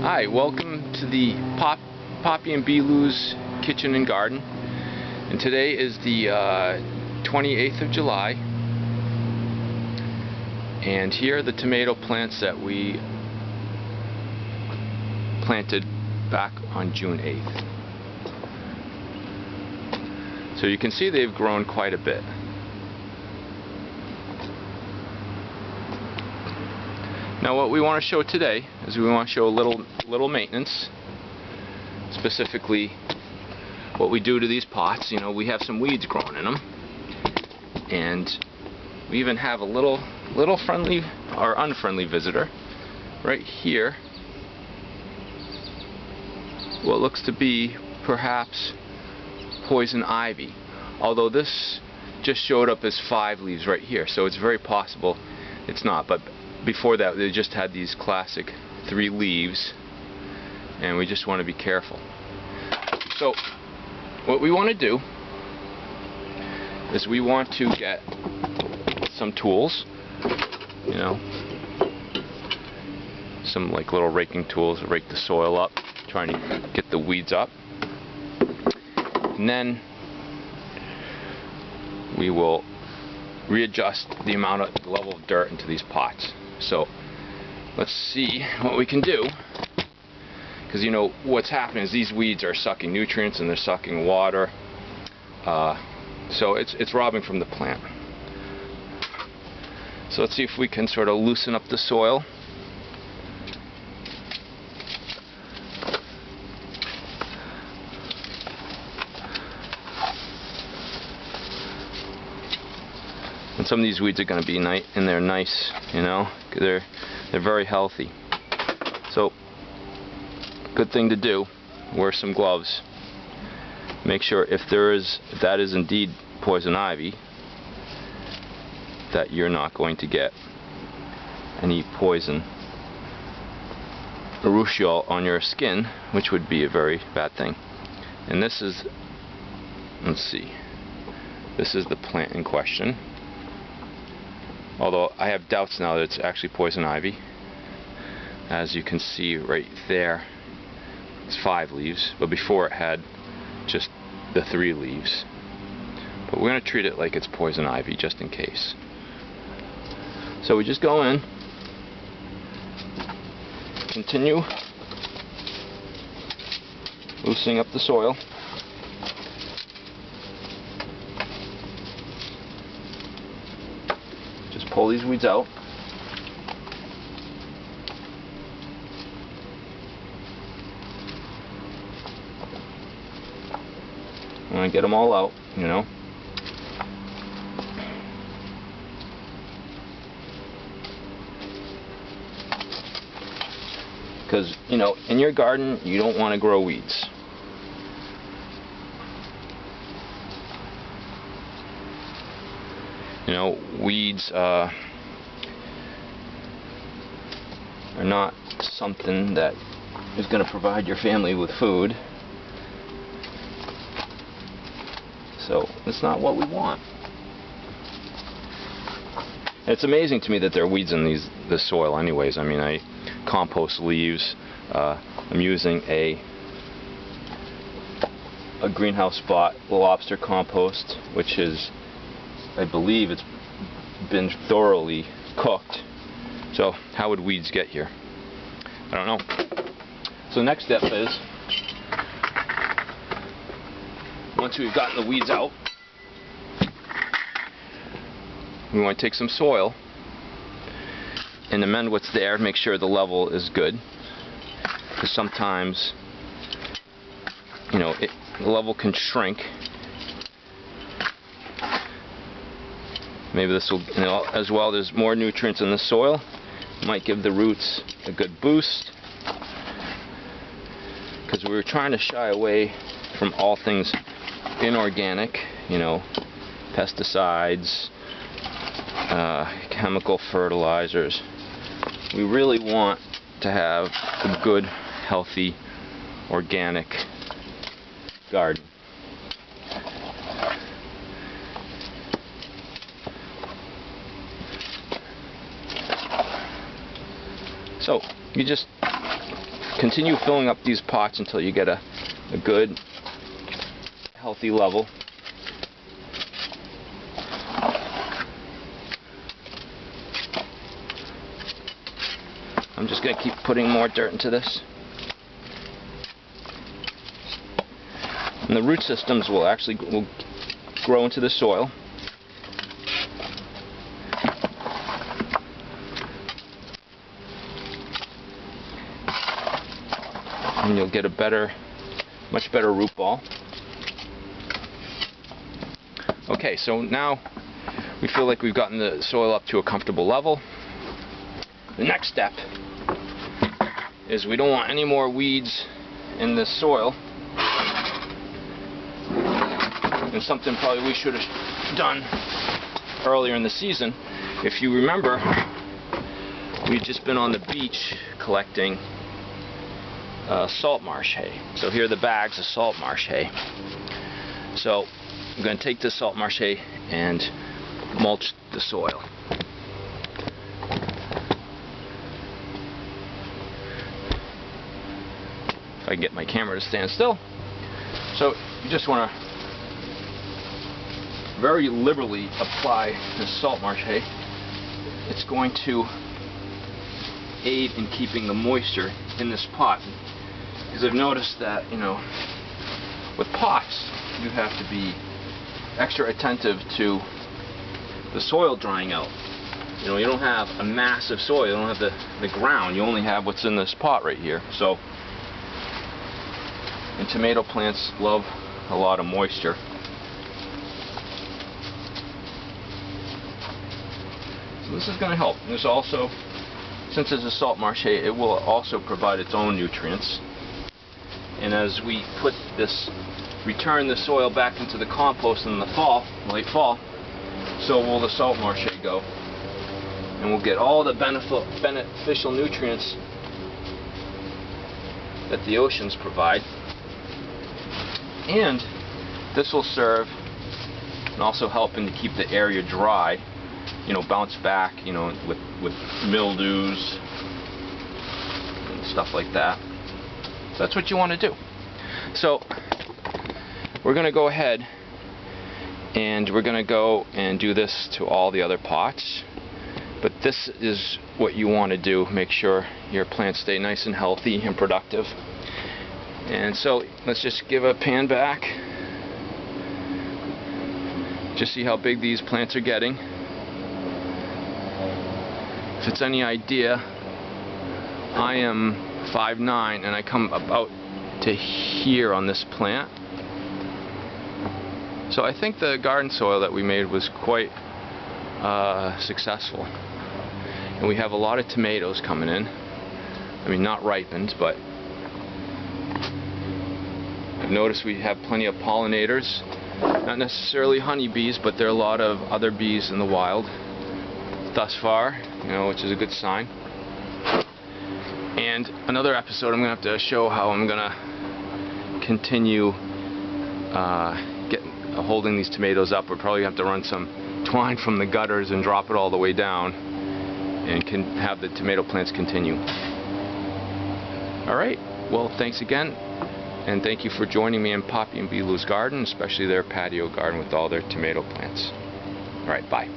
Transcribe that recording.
Hi, welcome to the Papi and Bilou's Kitchen and Garden. And today is the 28th of July. And here are the tomato plants that we planted back on June 8th. So you can see they've grown quite a bit. Now what we want to show today is we want to show a little maintenance, specifically what we do to these pots. You know, we have some weeds growing in them, and we even have a little friendly or unfriendly visitor right here. What looks to be perhaps poison ivy, although this just showed up as 5 leaves right here, so it's very possible it's not. But before that, they just had these classic 3 leaves, and we just want to be careful. So what we want to do is we want to get some tools, you know, some like little raking tools, rake the soil up, trying to get the weeds up, and then we will readjust the amount of level of dirt into these pots. So let's see what we can do, because you know what's happening is these weeds are sucking nutrients and they're sucking water, so it's robbing from the plant. So let's see if we can sort of loosen up the soil. And some of these weeds are going to be in there nice, you know, they're very healthy. So, good thing to do: wear some gloves. Make sure if that is indeed poison ivy, that you're not going to get any poison urushiol on your skin, which would be a very bad thing. And this is, let's see, this is the plant in question. Although I have doubts now that it's actually poison ivy. As you can see right there, it's 5 leaves, but before it had just the 3 leaves. But we're going to treat it like it's poison ivy just in case. So we just go in, continue loosening up the soil. Pull these weeds out. I'm going to get them all out, you know. Because, you know, in your garden, you don't want to grow weeds. You know, weeds are not something that is going to provide your family with food. So it's not what we want. It's amazing to me that there are weeds in this soil anyways. I mean, I compost leaves. I'm using a greenhouse spot lobster compost, which is, I believe it's been thoroughly cooked. So how would weeds get here? I don't know. So the next step is, once we've gotten the weeds out, we want to take some soil and amend what's there, make sure the level is good, because sometimes, you know, the level can shrink. Maybe this will, you know, as well, there's more nutrients in the soil. It might give the roots a good boost, because we were trying to shy away from all things inorganic, you know, pesticides, chemical fertilizers. We really want to have a good, healthy, organic garden. So you just continue filling up these pots until you get a good, healthy level. I'm just going to keep putting more dirt into this. And the root systems will grow into the soil. And you'll get a much better root ball. Okay, so now we feel like we've gotten the soil up to a comfortable level. The next step is we don't want any more weeds in this soil. And something probably we should have done earlier in the season. If you remember, we've just been on the beach collecting salt marsh hay. So here are the bags of salt marsh hay. So I'm going to take this salt marsh hay and mulch the soil. If I can get my camera to stand still. So you just want to very liberally apply this salt marsh hay. It's going to aid in keeping the moisture in this pot, because I've noticed that, you know, with pots you have to be extra attentive to the soil drying out. You know, you don't have a massive soil, you don't have the ground, you only have what's in this pot right here. So, and tomato plants love a lot of moisture. So this is going to help. There's also, since it's a salt marsh hay, it will also provide its own nutrients. And as we return the soil back into the compost in the fall, late fall, so will the salt marsh hay go. And we'll get all the beneficial nutrients that the oceans provide. And this will serve and also helping to keep the area dry, you know, bounce back, you know, with mildews and stuff like that. So that's what you want to do. So we're going to go ahead and we're going to go and do this to all the other pots. But this is what you want to do. Make sure your plants stay nice and healthy and productive. And so let's just give a pan back. Just see how big these plants are getting. If it's any idea, I am 5'9" and I come about to here on this plant. So I think the garden soil that we made was quite successful. And we have a lot of tomatoes coming in. I mean, not ripened, but I've noticed we have plenty of pollinators. Not necessarily honeybees, but there are a lot of other bees in the wild thus far, you know, which is a good sign. And another episode I'm going to have to show how I'm going to continue holding these tomatoes up. We'll probably have to run some twine from the gutters and drop it all the way down and can have the tomato plants continue. Alright, well, thanks again, and thank you for joining me in Papi and Bilou's garden, especially their patio garden with all their tomato plants. Alright, bye.